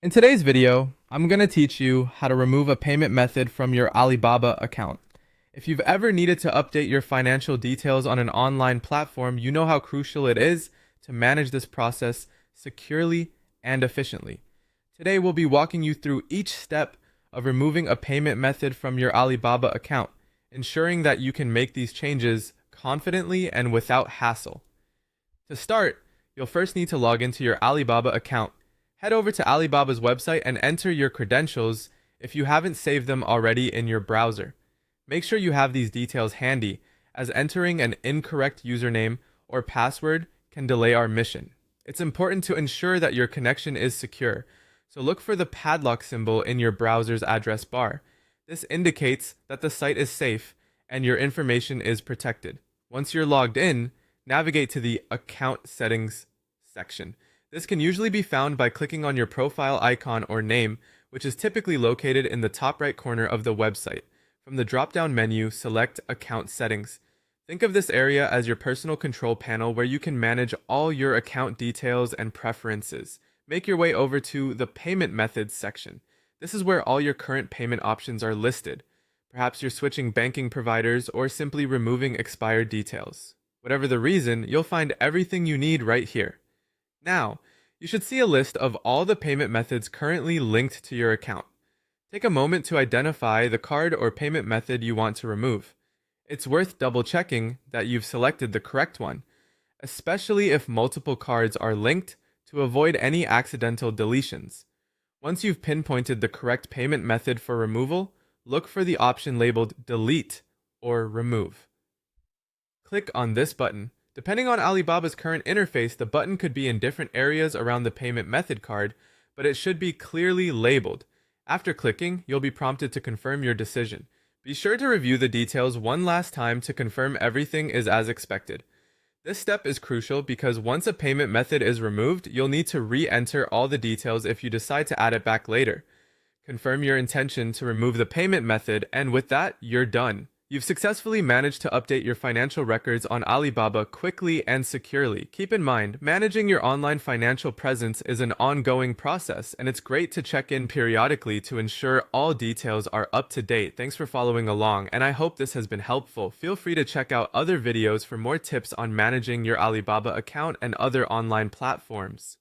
In today's video, I'm going to teach you how to remove a payment method from your Alibaba account. If you've ever needed to update your financial details on an online platform, you know how crucial it is to manage this process securely and efficiently. Today, we'll be walking you through each step of removing a payment method from your Alibaba account, ensuring that you can make these changes confidently and without hassle. To start, you'll first need to log into your Alibaba account. Head over to Alibaba's website and enter your credentials if you haven't saved them already in your browser. Make sure you have these details handy, as entering an incorrect username or password can delay our mission. It's important to ensure that your connection is secure, so look for the padlock symbol in your browser's address bar. This indicates that the site is safe and your information is protected. Once you're logged in, navigate to the Account Settings section. This can usually be found by clicking on your profile icon or name, which is typically located in the top right corner of the website. From the drop-down menu, select Account Settings. Think of this area as your personal control panel where you can manage all your account details and preferences. Make your way over to the Payment Methods section. This is where all your current payment options are listed. Perhaps you're switching banking providers or simply removing expired details. Whatever the reason, you'll find everything you need right here. Now, you should see a list of all the payment methods currently linked to your account. Take a moment to identify the card or payment method you want to remove. It's worth double-checking that you've selected the correct one, especially if multiple cards are linked, to avoid any accidental deletions. Once you've pinpointed the correct payment method for removal, look for the option labeled Delete or Remove. Click on this button. Depending on Alibaba's current interface, the button could be in different areas around the payment method card, but it should be clearly labeled. After clicking, you'll be prompted to confirm your decision. Be sure to review the details one last time to confirm everything is as expected. This step is crucial because once a payment method is removed, you'll need to re-enter all the details if you decide to add it back later. Confirm your intention to remove the payment method, and with that, you're done. You've successfully managed to update your financial records on Alibaba quickly and securely. Keep in mind, managing your online financial presence is an ongoing process, and it's great to check in periodically to ensure all details are up to date. Thanks for following along, and I hope this has been helpful. Feel free to check out other videos for more tips on managing your Alibaba account and other online platforms.